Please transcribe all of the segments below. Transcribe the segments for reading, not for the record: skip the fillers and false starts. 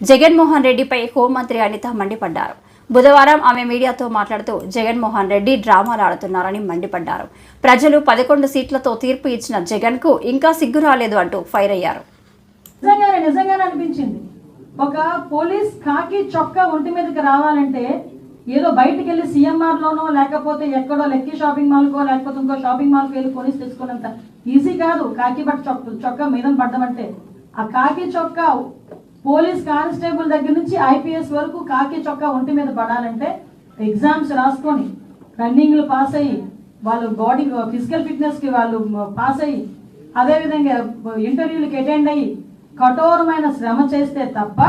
జగన్మోహన్ రెడ్డిపై హోంమంత్రి అనిత మండిపడ్డారు. బుధవారం ఆమె మీడియాతో మాట్లాడుతూ జగన్మోహన్ రెడ్డి డ్రామాలు ఆడుతున్నారని మండిపడ్డారు. ప్రజలు 11 సీట్లతో తీర్పు ఇచ్చిన జగన్ కు ఇంకా సిగ్గు రాలేదు అంటూ ఫైర్ అయ్యారు. నిజంగానే అనిపించింది. ఒక పోలీస్ కాకి చొక్కా ఒంటి మీదకి రావాలంటే ఏదో బయటకు వెళ్ళి సిఎంఆర్ లోనో లేకపోతే ఎక్కడో లెక్కీ షాపింగ్ మాల్కో లేకపోతే ఇంకో షాపింగ్ మాల్కి వెళ్ళి కొనిసి తెచ్చుకున్నంత ఈజీ కాదు. కాకి బట్ చొక్కా మీద పడ్డం అంటే ఆ కాకి చొక్కా పోలీస్ కానిస్టేబుల్ దగ్గర నుంచి ఐపీఎస్ వరకు కాకి చొక్కా ఒంటి మీద పడాలంటే ఎగ్జామ్స్ రాసుకొని రన్నింగ్లు పాస్ అయ్యి వాళ్ళు బాడీ ఫిజికల్ ఫిట్నెస్కి వాళ్ళు పాస్ అయ్యి అదేవిధంగా ఇంటర్వ్యూలకి అటెండ్ అయ్యి కఠోరమైన శ్రమ చేస్తే తప్ప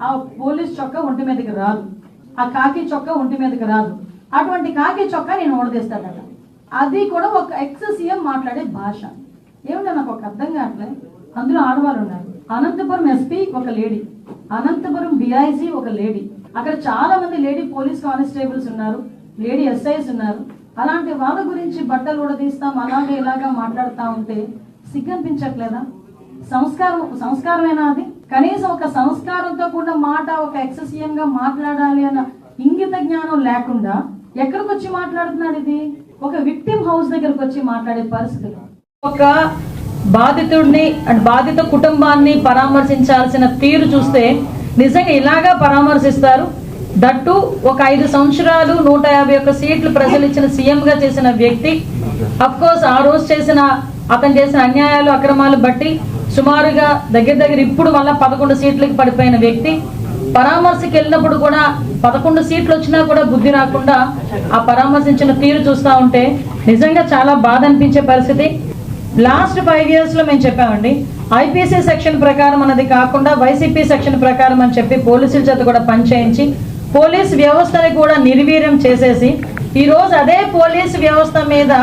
ఆ పోలీస్ చొక్కా ఒంటి మీదకి రాదు, ఆ కాకి చొక్కా ఒంటి మీదకి రాదు. అటువంటి కాకి చొక్కా నేను ఓడదీస్తాడట. అది కూడా ఒక ఎక్స్ సీఎం మాట్లాడే భాష ఏమిటో నాకు ఒక అర్థం కావట్లేదు. అందులో ఆడవాళ్ళు ఉన్నారు. అనంతపురం ఎస్పీ ఒక లేడీ, అనంతపురం డిఐజీ ఒక లేడీ, అక్కడ చాలా మంది లేడీ పోలీస్ కానిస్టేబుల్స్ ఉన్నారు, లేడీ ఎస్ఐస్ ఉన్నారు. అలాంటి వాళ్ళ గురించి బట్టలు కూడా తీస్తాం అలాగే ఇలాగా మాట్లాడుతూ ఉంటే సిగ్గనిపించట్లేదా? సంస్కారమేనా అది? కనీసం ఒక సంస్కారంతో కూడిన మాట ఒక ఎక్స్ సీఎం గా మాట్లాడాలి అన్న ఇంగిత జ్ఞానం లేకుండా ఎక్కడికి వచ్చి మాట్లాడుతున్నాడు? ఇది ఒక విక్టిమ్ హౌస్ దగ్గరకు వచ్చి మాట్లాడే పరిస్థితులు. ఒక బాధితుడిని బాధిత కుటుంబాన్ని పరామర్శించాల్సిన తీరు చూస్తే నిజంగా ఇలాగా పరామర్శిస్తారు. దట్టు ఒక 5 సంవత్సరాలు 151 సీట్లు ప్రజలు ఇచ్చిన సీఎం గా చేసిన వ్యక్తి, అఫ్ కోర్స్ ఆ రోజు అతను చేసిన అన్యాయాలు అక్రమాలు బట్టి సుమారుగా దగ్గర ఇప్పుడు మళ్ళా 11 సీట్లకు పడిపోయిన వ్యక్తి పరామర్శకి వెళ్ళినప్పుడు కూడా 11 సీట్లు వచ్చినా కూడా బుద్ధి రాకుండా ఆ పరామర్శించిన తీరు చూస్తూ ఉంటే నిజంగా చాలా బాధ అనిపించే పరిస్థితి. లాస్ట్ 5 years లో మేము చెప్పామండి, ఐపీసీ సెక్షన్ ప్రకారం అన్నది కాకుండా వైసీపీ సెక్షన్ ప్రకారం అని చెప్పి పోలీసుల చేత కూడా పనిచేయించి పోలీస్ వ్యవస్థని కూడా నిర్వీర్యం చేసేసి ఈ రోజు అదే పోలీసు వ్యవస్థ మీద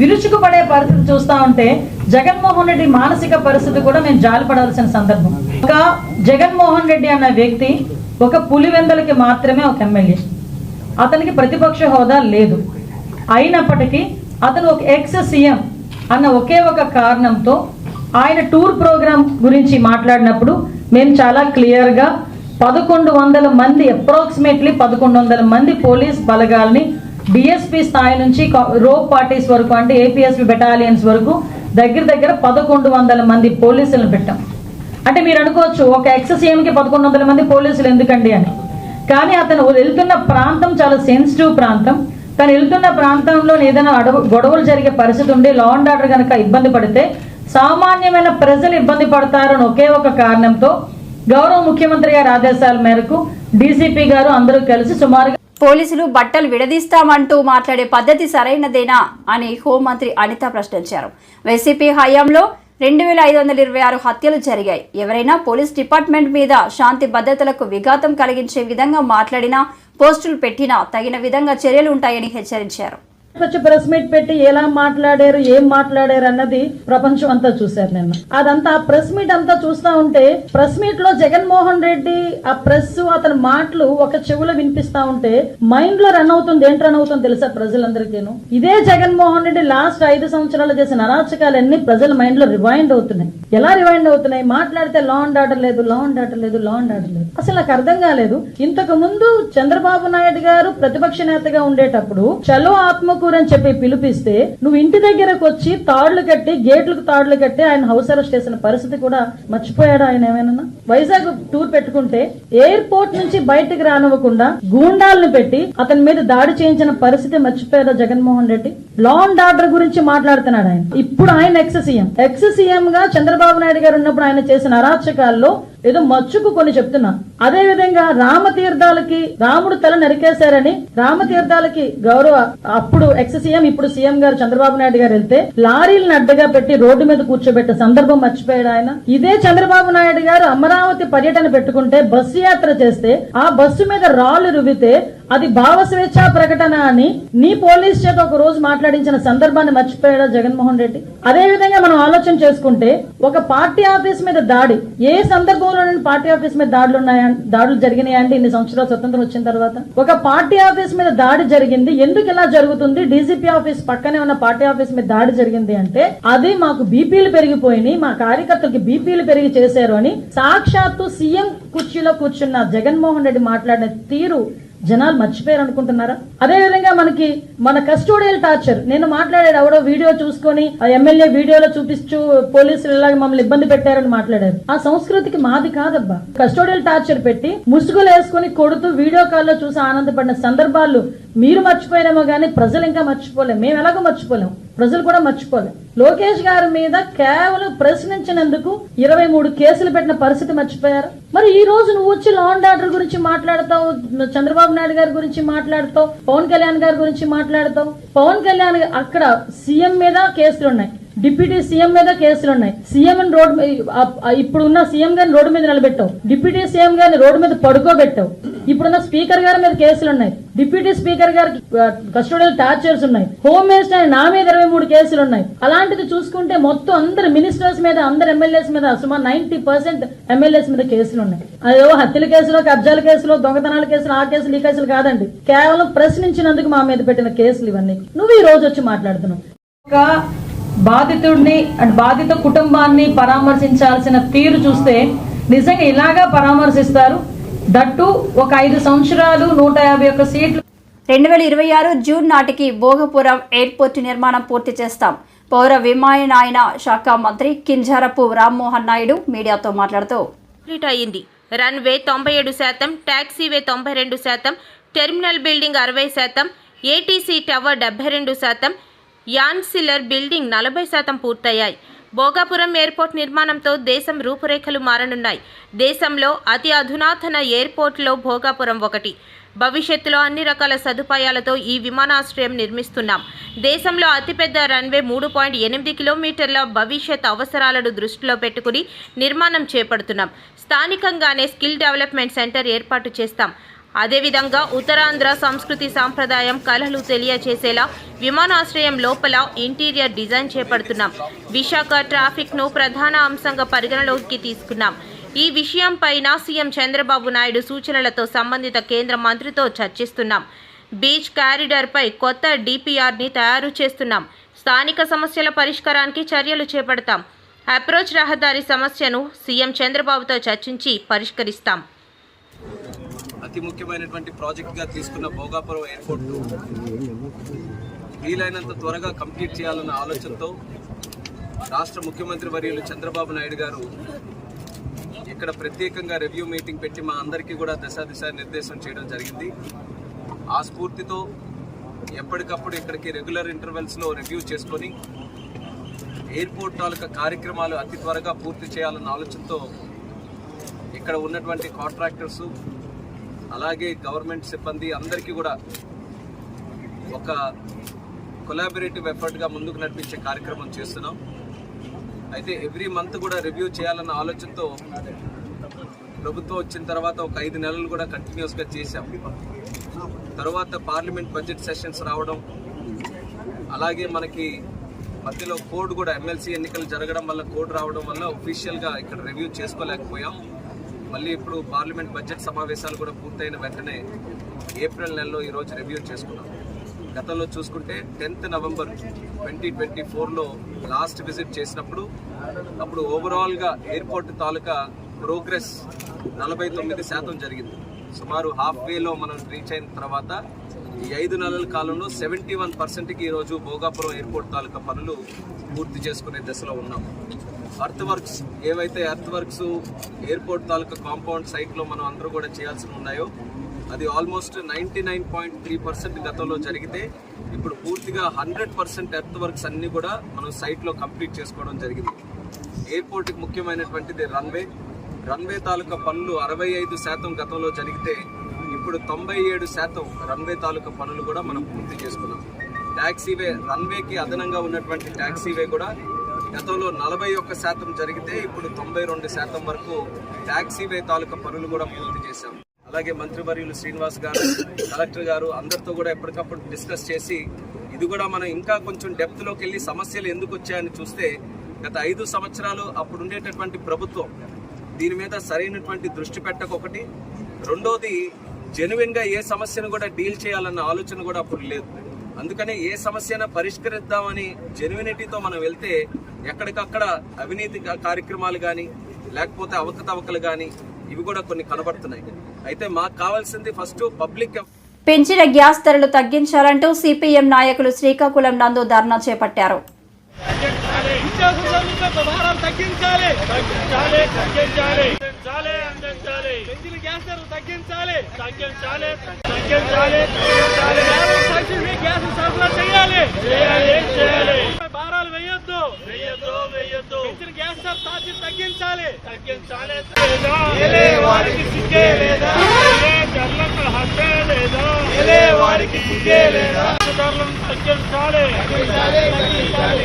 విరుచుకుపడే పరిస్థితి చూస్తూ ఉంటే జగన్మోహన్ రెడ్డి మానసిక పరిస్థితి కూడా మేము జాలిపడాల్సిన సందర్భం. ఒక జగన్మోహన్ రెడ్డి అన్న వ్యక్తి ఒక పులివెందలకి మాత్రమే ఒక ఎమ్మెల్యే, అతనికి ప్రతిపక్ష హోదా లేదు. అయినప్పటికీ అతను ఒక ఎక్స్ సీఎం అన్న ఒకే ఒక కారణంతో ఆయన టూర్ ప్రోగ్రామ్ గురించి మాట్లాడినప్పుడు మేము చాలా క్లియర్గా 1100 మంది అప్రాక్సిమేట్లీ 1100 మంది పోలీస్ బలగాల్ని డిఎస్పీ స్థాయి నుంచి రోప్ పార్టీస్ వరకు అంటే ఏపీఎస్పీ బెటాలియన్స్ వరకు దగ్గర 1100 మంది పోలీసులను పెట్టాం. అంటే మీరు అనుకోవచ్చు ఒక ఎక్స్ సీఎంకి 1100 మంది పోలీసులు ఎందుకండి అని. కానీ అతను వెళ్తున్న ప్రాంతం చాలా సెన్సిటివ్ ప్రాంతం. తను వెళ్తున్న ప్రాంతంలో ఏదైనా గొడవలు జరిగే పరిస్థితి ఉండి లా అండ్ ఆర్డర్ కనుక ఇబ్బంది పడితే సామాన్యమైన ప్రజలు ఇబ్బంది పడతారని ఒకే ఒక కారణంతో గౌరవ ముఖ్యమంత్రి గారి ఆదేశాల మేరకు డీసీపీ గారు అందరూ కలిసి సుమారుగా పోలీసులు బట్టలు విడదీస్తామంటూ మాట్లాడే పద్ధతి సరైనదేనా అని హోంమంత్రి అనిత ప్రశ్నించారు. వైసీపీ హయాంలో 2526 హత్యలు జరిగాయి. ఎవరైనా పోలీస్ డిపార్ట్మెంట్ మీద శాంతి భద్రతలకు విఘాతం కలిగించే విధంగా మాట్లాడినా పోస్టులు పెట్టినా తగిన విధంగా చర్యలు ఉంటాయని హెచ్చరించారు. ప్రెస్ మీట్ పెట్టి ఎలా మాట్లాడారు ఏం మాట్లాడారు అన్నది ప్రపంచం అంతా చూశారు. నిన్న అదంతా ప్రెస్ మీట్ అంతా చూస్తా ఉంటే ప్రెస్ మీట్ లో జగన్మోహన్ రెడ్డి ఆ ప్రెస్ అతని మాటలు ఒక చెవులో వినిపిస్తా ఉంటే మైండ్ లో రన్ అవుతుంది. ఏంటి రన్ అవుతుంది తెలుసా ప్రజలందరికీను? ఇదే జగన్మోహన్ రెడ్డి లాస్ట్ 5 సంవత్సరాలు చేసిన అరాచకాలన్నీ ప్రజల మైండ్ లో రివైండ్ అవుతున్నాయి. ఎలా రివైండ్ అవుతున్నాయి? మాట్లాడితే లా అండ్ ఆర్డర్ లేదు, లా అండ్ ఆర్డర్ లేదు, లా అండ్ ఆర్డర్ లేదు. అసలు నాకు అర్థం కాలేదు. ఇంతకు ముందు చంద్రబాబు నాయుడు గారు ప్రతిపక్ష నేతగా ఉండేటప్పుడు చలో ఆత్మ అని చెప్పి పిలిపిస్తే నువ్వు ఇంటి దగ్గరకు వచ్చి తాళ్లు కట్టి గేట్లకు తాళ్లు కట్టి ఆయన హౌస్ అరెస్ట్ చేసిన పరిస్థితి కూడా మర్చిపోయాడు ఆయన ఏమైనా? వైజాగ్ టూర్ పెట్టుకుంటే ఎయిర్పోర్ట్ నుంచి బయటకు రానివ్వకుండా గూండాలను పెట్టి అతని మీద దాడి చేయించిన పరిస్థితి మర్చిపోయారా Jaganmohan Reddy? Law and order గురించి మాట్లాడుతున్నాడు ఆయన. ఇప్పుడు ఆయన ఎక్స్ సీఎం గా చంద్రబాబు నాయుడు గారు ఉన్నప్పుడు ఆయన చేసిన అరాచకాల్లో ఏదో మచ్చుకు కొన్ని చెప్తున్నా. అదే విధంగా రామతీర్థాలకి రాముడు తల నరికేశారని రామతీర్థాలకి గౌరవ అప్పుడు ఎక్స్ సీఎం ఇప్పుడు సీఎం గారు చంద్రబాబు నాయుడు గారు వెళ్తే లారీలను అడ్డగా పెట్టి రోడ్డు మీద కూర్చోబెట్టే సందర్భం మర్చిపోయాడు ఆయన. ఇదే చంద్రబాబు నాయుడు గారు అమరావతి పర్యటన పెట్టుకుంటే బస్సు యాత్ర చేస్తే ఆ బస్సు మీద రాళ్లు రువితే అది భావ స్వేచ్ఛా ప్రకటన అని నీ పోలీస్ చేత ఒక రోజు మాట్లాడించిన సందర్భాన్ని మర్చిపోయాడా జగన్మోహన్ రెడ్డి? అదే విధంగా మనం ఆలోచన చేసుకుంటే ఒక పార్టీ ఆఫీస్ మీద దాడి ఏ సందర్భంలో పార్టీ ఆఫీస్ మీద దాడులు ఉన్నాయా? దాడులు జరిగినాయండి ఇన్ని సంవత్సరాలు స్వతంత్రం వచ్చిన తర్వాత? ఒక పార్టీ ఆఫీస్ మీద దాడి జరిగింది, ఎందుకు ఇలా జరుగుతుంది? డీజీపీ ఆఫీస్ పక్కనే ఉన్న పార్టీ ఆఫీస్ మీద దాడి జరిగింది అంటే అది మాకు బీపీలు పెరిగిపోయినాయి, మా కార్యకర్తలకి బీపీలు పెరిగి చేశారు అని సాక్షాత్తు సీఎం కుర్చీలో కూర్చున్న జగన్మోహన్ రెడ్డి మాట్లాడిన తీరు జనాలు మర్చిపోయారు అనుకుంటున్నారా? అదే విధంగా మన కస్టోడియల్ టార్చర్, నేను మాట్లాడాడు ఎవడో వీడియో చూసుకొని ఆ ఎమ్మెల్యే వీడియోలో చూపిస్తూ పోలీసులు ఇలాగ మమ్మల్ని ఇబ్బంది పెట్టారని మాట్లాడారు. ఆ సంస్కృతికి మాది కాదబ్బా. కస్టోడియల్ టార్చర్ పెట్టి ముసుగులు వేసుకుని కొడుతూ వీడియో కాల్లో చూసి ఆనందపడిన సందర్భాలు మీరు మర్చిపోయారేమో గానీ ప్రజలు ఇంకా మర్చిపోలేం. మేము ఎలాగో మర్చిపోలేం, ప్రజలు కూడా మర్చిపోలేం. లోకేష్ గారి మీద కేవలం ప్రశ్నించినందుకు 23 కేసులు పెట్టిన పరిస్థితి మర్చిపోయారు. మరి ఈ రోజు నువ్వు వచ్చి లా అండ్ ఆర్డర్ గురించి మాట్లాడతావు, చంద్రబాబు నాయుడు గారి గురించి మాట్లాడతావు, పవన్ కళ్యాణ్ గారి గురించి మాట్లాడతావు. పవన్ కళ్యాణ్ అక్కడ సీఎం మీద కేసులున్నాయి, డిప్యూటీ సీఎం మీద కేసులున్నాయి. సీఎం రోడ్డు ఇప్పుడున్న సీఎం గారిని రోడ్డు మీద నిలబెట్టావు, డిప్యూటీ సీఎం గారిని రోడ్డు మీద పడుకోబెట్టావు. ఇప్పుడున్న స్పీకర్ గారి మీద కేసులున్నాయి, డిప్యూటీ స్పీకర్ గారికి కస్టోడియల్ టార్చర్స్ ఉన్నాయి, హోమ్ మినిస్టర్ నా మీద 23 కేసులు ఉన్నాయి. అలాంటిది చూసుకుంటే మొత్తం అందరు మినిస్టర్స్ మీద, అందరు ఎమ్మెల్యేస్ మీద సుమారు 90% ఎమ్మెల్యేస్ మీద కేసులు ఉన్నాయి. అదో హత్యల కేసులో, కబ్జాల కేసులో, దొంగతనాల కేసులు, ఆ కేసులు ఈ కేసులు కాదండి, కేవలం ప్రశ్నించినందుకు మా మీద పెట్టిన కేసులు ఇవన్నీ. నువ్వు ఈ రోజు వచ్చి మాట్లాడుతున్నావు. బాధితుడిని అండ్ బాధిత కుటుంబాన్ని పరామర్శించాల్సిన తీరు చూస్తే నిజంగా ఇలాగా పరామర్శిస్తారు? దట్టు ఒక 5 సంవత్సరాలు 151 సీట్లు. 2026 జూన్ నాటికి భోగపురం ఎయిర్పోర్ట్ నిర్మాణం పూర్తి చేస్తాం. పౌర విమానయాన శాఖ మంత్రి కింజారపు రామ్మోహన్ నాయుడు మీడియాతో మాట్లాడుతూ కంప్లీట్ అయింది. Runway 97%, taxiway 92%, terminal building 60%, ATC tower 72%, ancillary building 40% పూర్తయ్యాయి. భోగాపురం ఎయిర్పోర్ట్ నిర్మాణంతో దేశం రూపురేఖలు మారనున్నాయి. దేశంలో అతి అధునాతన ఎయిర్పోర్ట్లో భోగాపురం ఒకటి. భవిష్యత్తులో అన్ని రకాల సదుపాయాలతో ఈ విమానాశ్రయం నిర్మిస్తున్నాం. దేశంలో అతిపెద్ద రన్వే 3.8 కిలోమీటర్ల భవిష్యత్ అవసరాలను దృష్టిలో పెట్టుకుని నిర్మాణం చేపడుతున్నాం. స్థానికంగానే స్కిల్ డెవలప్మెంట్ సెంటర్ ఏర్పాటు చేస్తాం. అదేవిధంగా ఉత్తరాంధ్ర సంస్కృతి సాంప్రదాయం కళలు తెలియచేసేలా విమానాశ్రయం లోపల ఇంటీరియర్ డిజైన్ చేపడుతున్నాం. విశాఖ ట్రాఫిక్ను ప్రధాన అంశంగా పరిగణలోకి తీసుకున్నాం. ఈ విషయంపైన సీఎం చంద్రబాబు నాయుడు సూచనలతో సంబంధిత కేంద్ర మంత్రితో చర్చిస్తున్నాం. బీచ్ కారిడార్పై కొత్త డిపిఆర్ని తయారు చేస్తున్నాం. స్థానిక సమస్యల పరిష్కారానికి చర్యలు చేపడతాం. అప్రోచ్ రహదారి సమస్యను సీఎం చంద్రబాబుతో చర్చించి పరిష్కరిస్తాం. అతి ముఖ్యమైనటువంటి ప్రాజెక్ట్గా తీసుకున్న భోగాపురం ఎయిర్పోర్ట్ వీలైనంత త్వరగా కంప్లీట్ చేయాలన్న ఆలోచనతో రాష్ట్ర ముఖ్యమంత్రి వర్యులు చంద్రబాబు నాయుడు గారు ఇక్కడ ప్రత్యేకంగా రివ్యూ మీటింగ్ పెట్టి మా అందరికీ కూడా దిశా నిర్దేశం చేయడం జరిగింది. ఆ స్ఫూర్తితో ఎప్పటికప్పుడు ఇక్కడికి రెగ్యులర్ ఇంటర్వెల్స్లో రివ్యూ చేసుకొని ఎయిర్పోర్ట్ తాలూకా కార్యక్రమాలు అతి త్వరగా పూర్తి చేయాలన్న ఆలోచనతో ఇక్కడ ఉన్నటువంటి కాంట్రాక్టర్సు అలాగే గవర్నమెంట్ సిబ్బంది అందరికీ కూడా ఒక కొలాబరేటివ్ ఎఫర్ట్గా ముందుకు నడిపించే కార్యక్రమం చేస్తున్నాం. అయితే ఎవ్రీ మంత్ కూడా రివ్యూ చేయాలన్న ఆలోచనతో ప్రభుత్వం వచ్చిన తర్వాత ఒక 5 నెలలు కూడా కంటిన్యూస్గా చేశాం. తర్వాత పార్లమెంట్ బడ్జెట్ సెషన్స్ రావడం, అలాగే మనకి మధ్యలో కోడ్ కూడా ఎమ్మెల్సీ ఎన్నికలు జరగడం వల్ల కోడ్ రావడం వల్ల ఒఫీషియల్గా ఇక్కడ రివ్యూ చేసుకోలేకపోయాం. మళ్ళీ ఇప్పుడు పార్లమెంట్ బడ్జెట్ సమావేశాలు కూడా పూర్తయిన వెంటనే ఏప్రిల్ నెలలో ఈరోజు రివ్యూ చేసుకున్నాం. గతంలో చూసుకుంటే 10th నవంబర్ 2024లో లాస్ట్ విజిట్ చేసినప్పుడు అప్పుడు ఓవరాల్గా ఎయిర్పోర్ట్ తాలూకా ప్రోగ్రెస్ 49% జరిగింది. సుమారు హాఫ్ వేలో మనం రీచ్ అయిన తర్వాత ఈ 5 నెలల కాలంలో 71%కి ఈరోజు భోగాపురం ఎయిర్పోర్ట్ తాలూకా పనులు పూర్తి చేసుకునే దశలో ఉన్నాం. అర్త్ వర్క్స్ ఏవైతే అర్త్ వర్క్స్ ఎయిర్పోర్ట్ తాలూకా కాంపౌండ్ సైట్లో మనం అందరూ కూడా చేయాల్సి ఉన్నాయో అది ఆల్మోస్ట్ 99.3% గతంలో జరిగితే ఇప్పుడు పూర్తిగా 100% ఎర్త్ వర్క్స్ అన్ని కూడా మనం సైట్లో కంప్లీట్ చేసుకోవడం జరిగింది. ఎయిర్పోర్ట్కి ముఖ్యమైనటువంటిది రన్వే తాలూకా పనులు 65% గతంలో జరిగితే ఇప్పుడు 97% రన్వే తాలూకా పనులు కూడా మనం పూర్తి చేసుకున్నాం. ట్యాక్సీవే రన్వేకి అదనంగా ఉన్నటువంటి ట్యాక్సీవే కూడా గతంలో 41% జరిగితే ఇప్పుడు 92% వరకు ట్యాక్సీవే తాలూకా పనులు కూడా పూర్తి చేశాం. అలాగే మంత్రివర్యులు శ్రీనివాస్ గారు, కలెక్టర్ గారు అందరితో కూడా ఎప్పటికప్పుడు డిస్కస్ చేసి ఇది కూడా మనం ఇంకా కొంచెం డెప్త్లోకి వెళ్ళి సమస్యలు ఎందుకు వచ్చాయని చూస్తే గత 5 సంవత్సరాలు అప్పుడు ఉండేటటువంటి ప్రభుత్వం దీని మీద సరైనటువంటి దృష్టి పెట్టకొకటి, రెండోది జెన్యున్గా ఏ సమస్యను కూడా డీల్ చేయాలన్న ఆలోచన కూడా అప్పుడు లేదు. అందుకనే ఏ సమస్యను పరిష్కరిద్దామని జెన్యునిటీతో మనం వెళ్తే ఎక్కడికక్కడ అవినీతి కార్యక్రమాలు కానీ లేకపోతే అవకతవకలు కానీ ఇవి కూడా కొన్ని కనబడుతున్నాయి. అయితే మాకు కావాల్సింది ఫస్ట్ పబ్లిక్. పెంచిన గ్యాస్ ధరలు తగ్గించాలంటూ సిపిఎం నాయకులు శ్రీకాకుళం నందు ధర్నా చేపట్టారు.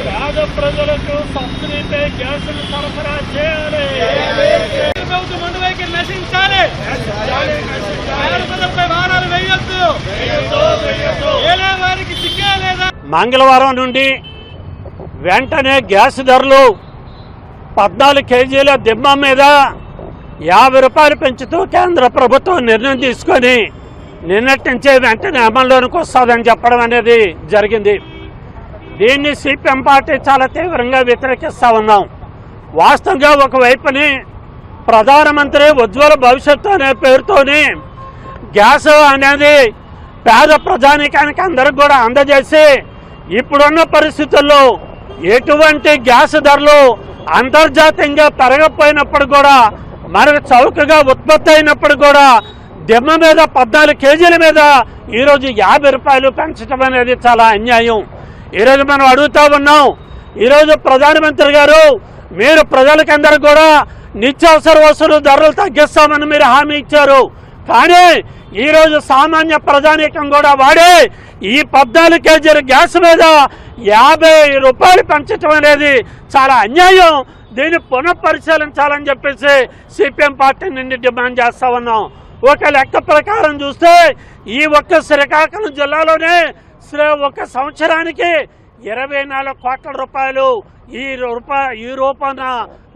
పేద ప్రజలకు సబ్సిడీపై గ్యాసులు సరఫరా చేయాలి. ప్రభుత్వం ముందు వైఖరి నశించాలి. పేద ప్రజలపై భారాలు వేయొద్దు. వారికి సిగ్గే లేదా? మంగళవారం నుండి వెంటనే గ్యాస్ ధరలు 14 కేజీల దిమ్మ మీద 50 రూపాయలు పెంచుతూ కేంద్ర ప్రభుత్వం నిర్ణయం తీసుకొని నిన్నటి నుంచే వెంటనే అమల్లోనికి వస్తుందని చెప్పడం అనేది జరిగింది. దీన్ని సిపిఎం పార్టీ చాలా తీవ్రంగా వ్యతిరేకిస్తూ ఉన్నాం. వాస్తవంగా ఒకవైపుని ప్రధానమంత్రి ఉజ్వల భవిష్యత్తు అనే పేరుతోని గ్యాస్ అనేది పేద ప్రజానీకానికి అందరికి కూడా అందజేసి ఇప్పుడున్న పరిస్థితుల్లో ఎటువంటి గ్యాస్ ధరలు అంతర్జాతీయంగా పెరగకపోయినప్పుడు కూడా మనకు చౌకగా ఉత్పత్తి అయినప్పుడు కూడా దిమ్మ మీద 14 కేజీల మీద ఈరోజు 50 రూపాయలు పెంచడం అనేది చాలా అన్యాయం. ఈరోజు మనం అడుగుతూ ఉన్నాం, ఈరోజు ప్రధానమంత్రి గారు మీరు ప్రజలకందరూ కూడా నిత్యావసర వస్తువులు ధరలు తగ్గిస్తామని మీరు హామీ ఇచ్చారు. కానీ ఈరోజు సామాన్య ప్రజానీకం కూడా వాడే ఈ 14 కేజీల గ్యాస్ మీద 50 రూపాయలు పెంచడం అనేది చాలా అన్యాయం. దీన్ని పునఃపరిశీలించాలని చెప్పేసి సిపిఎం పార్టీ నుండి డిమాండ్ చేస్తా ఉన్నాం. ఒక లెక్క ప్రకారం చూస్తే ఈ ఒక్క శ్రీకాకుళం జిల్లాలోనే ఒక సంవత్సరానికి 24 కోట్ల రూపాయలు ఈ రూపాన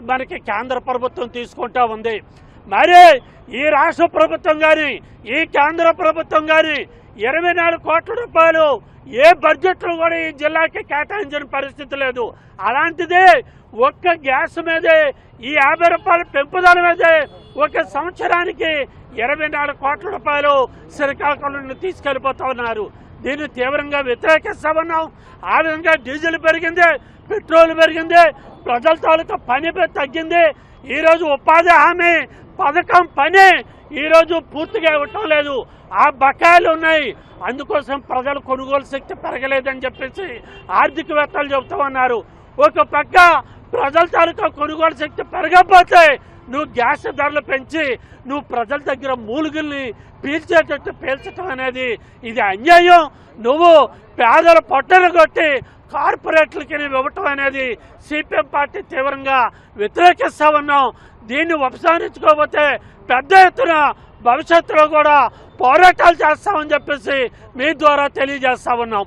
మనకి కేంద్ర ప్రభుత్వం తీసుకుంటా ఉంది. మరి ఈ రాష్ట్ర ప్రభుత్వం కానీ ఈ కేంద్ర ప్రభుత్వం కానీ 24 కోట్ల రూపాయలు ఏ బడ్జెట్లో కూడా ఈ జిల్లాకి కేటాయించిన పరిస్థితి లేదు. అలాంటిది ఒక్క గ్యాస్ మీదే ఈ 50 రూపాయల పెంపుదల మీదే ఒక సంవత్సరానికి 24 కోట్ల రూపాయలు శ్రీకాకుళం తీసుకెళ్లిపోతా ఉన్నారు. దీన్ని తీవ్రంగా వ్యతిరేకిస్తా ఉన్నాం. ఆ విధంగా డీజిల్ పెరిగింది, పెట్రోల్ పెరిగింది, ప్రజల తాలూకా పని తగ్గింది. ఈరోజు ఉపాధి హామీ పథకం పని ఈరోజు పూర్తిగా ఇవ్వటం లేదు. ఆ బకాయిలు ఉన్నాయి. అందుకోసం ప్రజల కొనుగోలు శక్తి పెరగలేదని చెప్పేసి ఆర్థికవేత్తలు చెబుతూ ఉన్నారు. ఒక పక్క ప్రజల తాలూకా కొనుగోలు శక్తి పెరగకపోతే నువ్వు గ్యాస్ ధరలు పెంచి నువ్వు ప్రజల దగ్గర మూలుగుల్ని పీల్చేటట్టు పీల్చడం అనేది ఇది అన్యాయం. నువ్వు పేదల పొట్టలు కొట్టి కార్పొరేట్లకి ఇవ్వటం అనేది సిపిఎం పార్టీ తీవ్రంగా వ్యతిరేకిస్తా ఉన్నాం. దీన్ని ఉపసంహరించుకోకపోతే పెద్ద ఎత్తున భవిష్యత్తులో కూడా పోరాటాలు చేస్తామని చెప్పేసి మీ ద్వారా తెలియజేస్తా ఉన్నాం.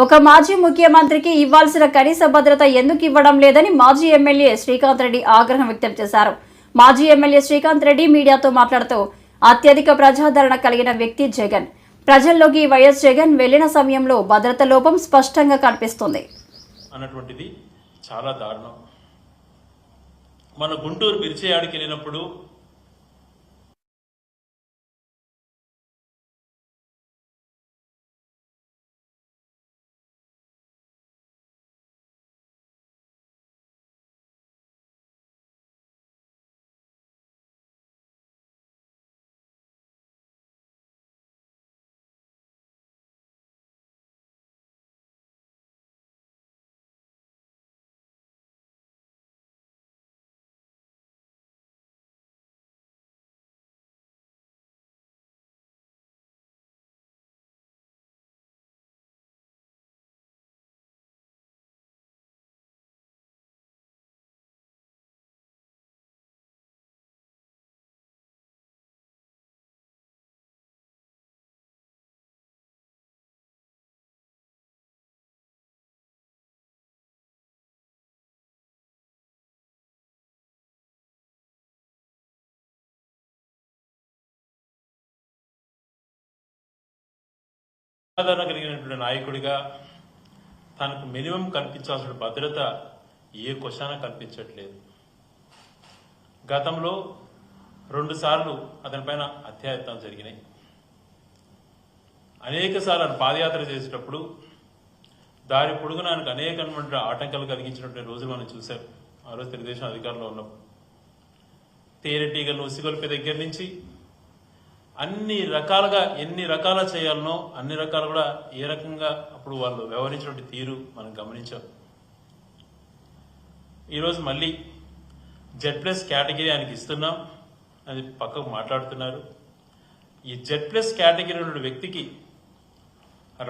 ఒక మాజీ ముఖ్యమంత్రికి ఇవ్వాల్సిన కనీస భద్రత ఎందుకు ఇవ్వడం లేదని మాజీ ఎమ్మెల్యే శ్రీకాంత్ రెడ్డి ఆగ్రహం వ్యక్తం చేశారు. మాజీ ఎమ్మెల్యే శ్రీకాంత్ రెడ్డి మీడియాతో మాట్లాడుతూ అత్యధిక ప్రజాదరణ కలిగిన వ్యక్తి జగన్. ప్రజల్లోకి వైఎస్ జగన్ వెళ్లిన సమయంలో భద్రత లోపం స్పష్టంగా కనిపిస్తుంది అన్నటువంటిది చాలా దారుణం. మన గుంటూరు బిర్చేయాడికి వెళ్ళినప్పుడు ఆదరణ కలిగినటువంటి నాయకుడిగా తనకు మినిమం కల్పించాల్సిన భద్రత ఏ క్వశ్చన కల్పించట్లేదు. గతంలో 2 సార్లు అతనిపైన హత్యాయత్నాలు జరిగినాయి. అనేక సార్లు ఆయన పాదయాత్ర చేసేటప్పుడు దారి పొడుగున ఆయనకు అనేకమైన ఆటంకాలు కలిగించినటువంటి రోజులు మనం చూసాం. ఆ రోజు తెలుగుదేశం అధికారంలో ఉన్నప్పుడు తేనెటీగలను ఉసిగొల్పే దగ్గర నుంచి అన్ని రకాలుగా ఎన్ని రకాల చేయాలనో అన్ని రకాలు కూడా ఏ రకంగా అప్పుడు వాళ్ళు వ్యవహరించినటువంటి తీరు మనం గమనించాం. ఈరోజు మళ్ళీ Z+ కేటగిరీ ఆయనకి ఇస్తున్నాం అది పక్కకు మాట్లాడుతున్నారు. ఈ Z+ కేటగిరీ ఉన్న వ్యక్తికి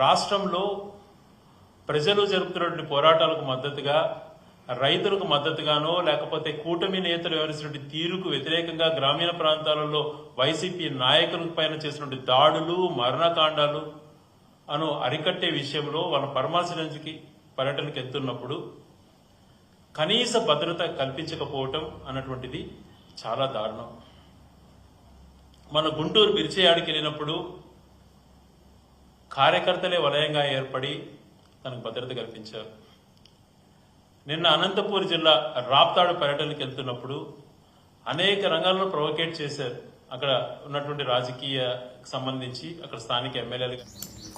రాష్ట్రంలో ప్రజలు జరుపుతున్నటువంటి పోరాటాలకు మద్దతుగా, రైతులకు మద్దతుగానో లేకపోతే కూటమి నేతలు వ్యవహరిస్తున్నటువంటి తీరుకు వ్యతిరేకంగా గ్రామీణ ప్రాంతాలలో వైసీపీ నాయకుల పైన చేసినటువంటి దాడులు, మరణకాండాలు అను అరికట్టే విషయంలో వాళ్ళ పర్యటనకి వెళ్తున్నప్పుడు కనీస భద్రత కల్పించకపోవటం అన్నటువంటిది చాలా దారుణం. మన గుంటూరు బిర్చేయాడికి వెళ్ళినప్పుడు కార్యకర్తలే వలయంగా ఏర్పడి తనకు భద్రత కల్పించారు. నిన్న అనంతపూర్ జిల్లా రాప్తాడు పర్యటనకి వెళ్తున్నప్పుడు అనేక రంగాల్లో ప్రొవోకేట్ చేశారు. అక్కడ ఉన్నటువంటి రాజకీయ సంబంధించి అక్కడ స్థానిక ఎమ్మెల్యేలు.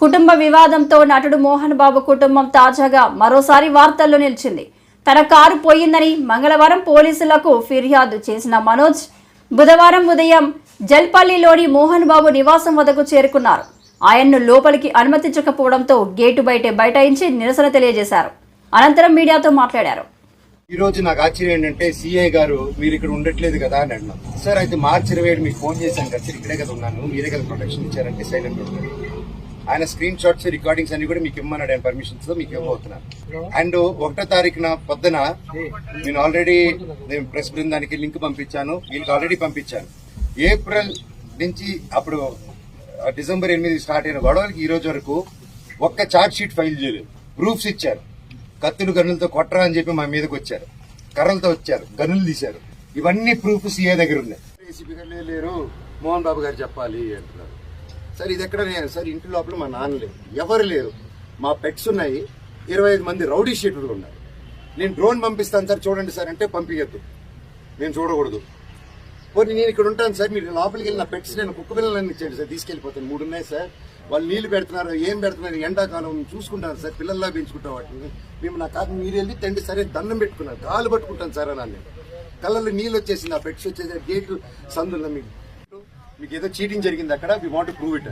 కుటుంబ వివాదంతో నటుడు మోహన్ బాబు కుటుంబం తాజాగా మరోసారి వార్తల్లో నిలిచింది. తన కారు పోయిందని మంగళవారం పోలీసులకు ఫిర్యాదు చేసిన మనోజ్ బుధవారం ఉదయం జల్పల్లిలోని మోహన్ బాబు నివాసం వద్దకు చేరుకున్నారు. ఆయన్ను లోపలికి అనుమతించకపోవడంతో గేటు బైఠాయించి నిరసన తెలియజేశారు. అనంతరం మీడియాతో మాట్లాడారు. ఈ రోజు నాకు ఆశ్చర్యం ఏంటంటే సిఐ గారు మీరు ఇక్కడ ఉండట్లేదు కదా అని అన్నాం. సార్ అయితే మార్చి 27 మీకు ఫోన్ చేశాను కదా సార్, ఇక్కడే కదా ఉన్నాను, మీరే కదా ప్రొటెక్షన్ ఇచ్చారంటే సైలెంట్ ఉంటారు. ఆయన స్క్రీన్ షాట్స్ రికార్డింగ్స్ అన్ని కూడా మీకు ఇమ్మన్నాడు, ఆయన పర్మిషన్స్ తో మీకు ఇవ్వబోతున్నాను. అండ్ 1వ తారీఖున పొద్దున నేను ఆల్రెడీ ప్రెస్ బృందానికి లింక్ పంపించాను, వీళ్ళకి ఆల్రెడీ పంపించాను. ఏప్రిల్ నుంచి అప్పుడు డిసెంబర్ 8 స్టార్ట్ అయిన గొడవలకి ఈ రోజు వరకు ఒక్క ఛార్జ్ షీట్ ఫైల్ చేయలేదు. ప్రూఫ్స్ ఇచ్చారు. కత్తులు గన్నులతో కొట్టరా అని చెప్పి మా మీదకి వచ్చారు, కర్రలతో వచ్చారు, గన్నులు తీశారు. ఇవన్నీ ప్రూఫ్ సీఏ దగ్గర ఉన్నాయి. ఏసీపీ గారు లేరు, మోహన్ బాబు గారు చెప్పాలి అంటున్నారు. సార్ ఇది ఎక్కడ నేను సార్ ఇంటి లోపల మా నాన్న లేరు, ఎవరు లేరు, మా పెట్స్ ఉన్నాయి, 25 మంది రౌడీ షీటర్లు ఉన్నారు. నేను డ్రోన్ పంపిస్తాను సార్ చూడండి సార్ అంటే పంపించద్దు, నేను చూడకూడదు. పోనీ నేను ఇక్కడ ఉంటాను సార్, మీరు లోపలికి వెళ్ళిన పెట్స్ నేను కుక్క పిల్లలన్నీ ఇచ్చాడు సార్, తీసుకెళ్లిపోతాను. 3 ఉన్నాయి సార్, వాళ్ళు నీళ్లు పెడుతున్నారు, ఏం పెడుతున్నారు, ఎండాకాలం చూసుకుంటాను సార్, పిల్లల్లా పెంచుకుంటాం వాటిని. మేము నా కాదు మీరు వెళ్ళి తండ్రి సరే దండం పెట్టుకున్నారు, కాలు పట్టుకుంటాను సార్ అని. కళ్ళల్లో నీళ్ళు వచ్చేసింది, ఆ పెట్స్ వచ్చేసి గేట్లు సందుల్లో మీకు ఏదో చీటింగ్ జరిగింది అక్కడ, we want to prove it.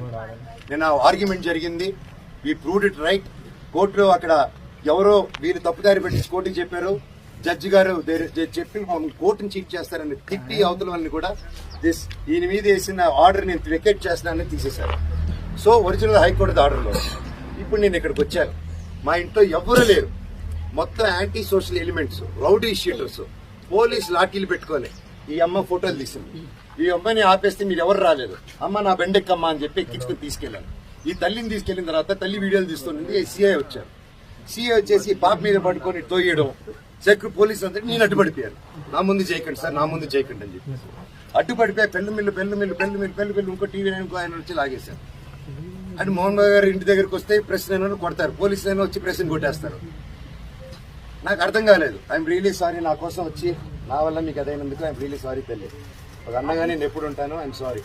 నేను ఆ ఆర్గ్యుమెంట్ జరిగింది, వీ ప్రూవ్డ్ ఇట్ రైట్. కోర్టులో అక్కడ ఎవరో వీళ్ళు తప్పుదారి పెట్టి కోర్టుకి చెప్పారు, జడ్జి గారు చెప్పి కోర్టుని చీట్ చేస్తారని తిట్టి అవతల వాళ్ళని కూడా ఈయన మీద వేసిన ఆర్డర్ నేను వెకేట్ చేస్తానని తీసేశారు. సో ఒరిజినల్ హైకోర్టు ఆర్డర్లో ఇప్పుడు నేను ఇక్కడికి వచ్చాను. మా ఇంట్లో ఎవరు లేరు, మొత్తం anti social elements, rowdy sheeters, police లాఠీలు పెట్టుకోలే. ఈ అమ్మ ఫోటోలు తీసింది, ఈ అమ్మాయిని ఆపేస్తే మీరు ఎవరు రాలేదు, అమ్మ నా బెండెక్కమ్మ అని చెప్పి ఎక్కించుకుని తీసుకెళ్లాను. ఈ తల్లిని తీసుకెళ్లిన తర్వాత తల్లి వీడియోలు తీస్తుంది. సిఐ వచ్చారు, సిఐ వచ్చేసి పాప మీద పట్టుకొని తోయడం, పోలీసు అంతా నేను అడ్డుపడిపోయాను. నా ముందు చేయకండి సార్, నా ముందు చేయకండి అని చెప్పి అడ్డుపడిపోయి పెళ్లి ఇంకో టీవీ ఆయన వచ్చి లాగేశారు. అండ్ మోహన్ బాబు గారు ఇంటి దగ్గరకు వస్తే ప్రెస్ అయినా కొడతారు, పోలీసులు అయినా వచ్చి ప్రెస్ కొట్టేస్తారు. నాకు అర్థం కాలేదు. ఐఎమ్ రియలీ సారీ, నా కోసం వచ్చి నా వల్ల మీకు అదైనందుకు ఐఎమ్ రియలీ సారీ తల్లి. ఒక అన్నగా నేను ఎప్పుడు ఉంటాను, ఐఎమ్ సారీ.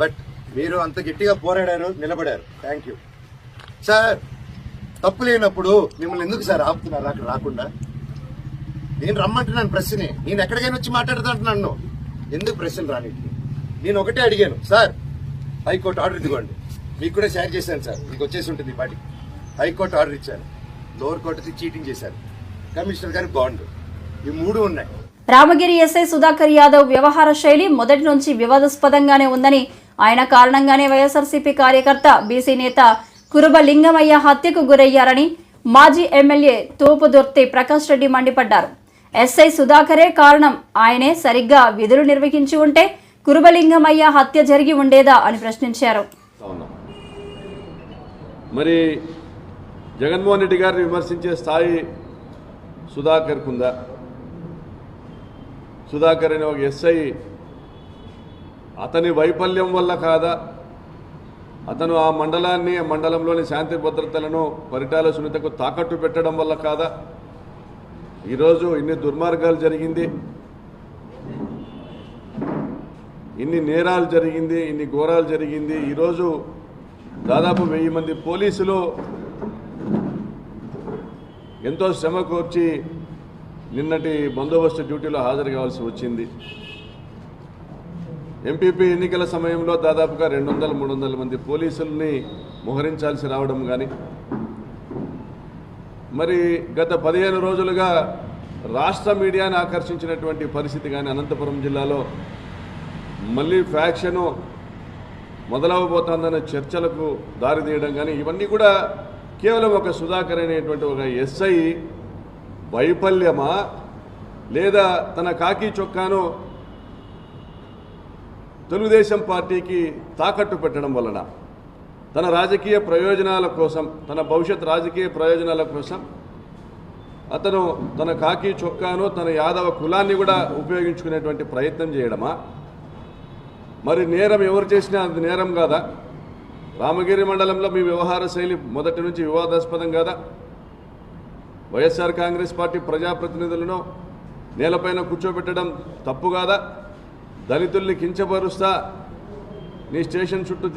బట్ మీరు అంత గట్టిగా పోరాడారు, నిలబడారు, థ్యాంక్ యూ సార్. తప్పు లేనప్పుడు మిమ్మల్ని ఎందుకు సార్ ఆపుతున్నారు అక్కడ రాకుండా? నేను రమ్మంటున్నాను ప్రెస్ని, నేను ఎక్కడికైనా వచ్చి మాట్లాడుతుంటున్నాను, ఎందుకు ప్రెస్ని రానికి? నేను ఒకటే అడిగాను సార్, హైకోర్టు ఆర్డర్ ఇదిగోండి, మీకు కూడా షేర్ చేశాను సార్, మీకు వచ్చేసి ఉంటుంది ఈ పాటికి. హైకోర్టు ఆర్డర్ ఇచ్చాను, లోవర్ కోర్టుకి చీటింగ్ చేశారు, కమిషనర్ గారి బాండ్, ఈ 3 ఉన్నాయి. రామగిరి ఎస్ఐ సుధాకర్ యాదవ్ వ్యవహార శైలి మొదటి నుంచి వివాదాస్పదంగానే ఉందని, ఆయన కారణంగానే వైఎస్ఆర్సీపీ కార్యకర్త బీసీ నేత కురుబ లింగమయ్య హత్యకు గురయ్యారని మాజీ ఎమ్మెల్యే తోపుదుర్తి ప్రకాష్ రెడ్డి మండిపడ్డారు. ఎస్ఐ సుధాకరే కారణం, ఆయనే సరిగ్గా విధులు నిర్వహించి ఉంటే కురుబలింగమయ్య హత్య జరిగి ఉండేదా అని ప్రశ్నించారు. మరి జగన్మోహన్ రెడ్డి గారిని విమర్శించే స్థాయి సుధాకర్ కుందా? సుధాకర్ అనే ఒక ఎస్ఐ అతని వైఫల్యం వల్ల కాదా అతను ఆ మండలాన్ని, ఆ మండలంలోని శాంతి భద్రతలను పరిటాల సునీతకు తాకట్టు పెట్టడం వల్ల కాదా ఈరోజు ఇన్ని దుర్మార్గాలు జరిగింది, ఇన్ని నేరాలు జరిగింది, ఇన్ని ఘోరాలు జరిగింది. ఈరోజు దాదాపు 1000 మంది పోలీసులు ఎంతో శ్రమ కోర్చి నిన్నటి బందోబస్తు డ్యూటీలో హాజరు కావాల్సి వచ్చింది. ఎంపీపీ ఎన్నికల సమయంలో దాదాపుగా 200-300 మంది పోలీసుల్ని మోహరించాల్సి రావడం కానీ, మరి గత 15 రోజులుగా రాష్ట్ర మీడియాను ఆకర్షించినటువంటి పరిస్థితి కానీ, అనంతపురం జిల్లాలో మళ్ళీ ఫ్యాక్షను మొదలవబోతోందన్న చర్చలకు దారితీయడం కానీ, ఇవన్నీ కూడా కేవలం ఒక సుధాకర్ అనేటువంటి ఒక ఎస్ఐ వైఫల్యమా, లేదా తన కాకి చొక్కాను తెలుగుదేశం పార్టీకి తాకట్టు పెట్టడం వలన, తన రాజకీయ ప్రయోజనాల కోసం, తన భవిష్యత్ రాజకీయ ప్రయోజనాల కోసం అతను తన కాకి చొక్కాను, తన యాదవ కులాన్ని కూడా ఉపయోగించుకునేటువంటి ప్రయత్నం చేయడమా? మరి నేరం ఎవరు చేసినా అది నేరం కాదా? రామగిరి మండలంలో మీ వ్యవహార శైలి మొదటి నుంచి వివాదాస్పదం కాదా? వైఎస్ఆర్ కాంగ్రెస్ పార్టీ ప్రజాప్రతినిధులను నేలపైన కూర్చోబెట్టడం తప్పు కాదా? దళితుల్ని కించపరుస్తా నీ స్టేషన్ చుట్టూ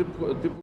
తిప్పు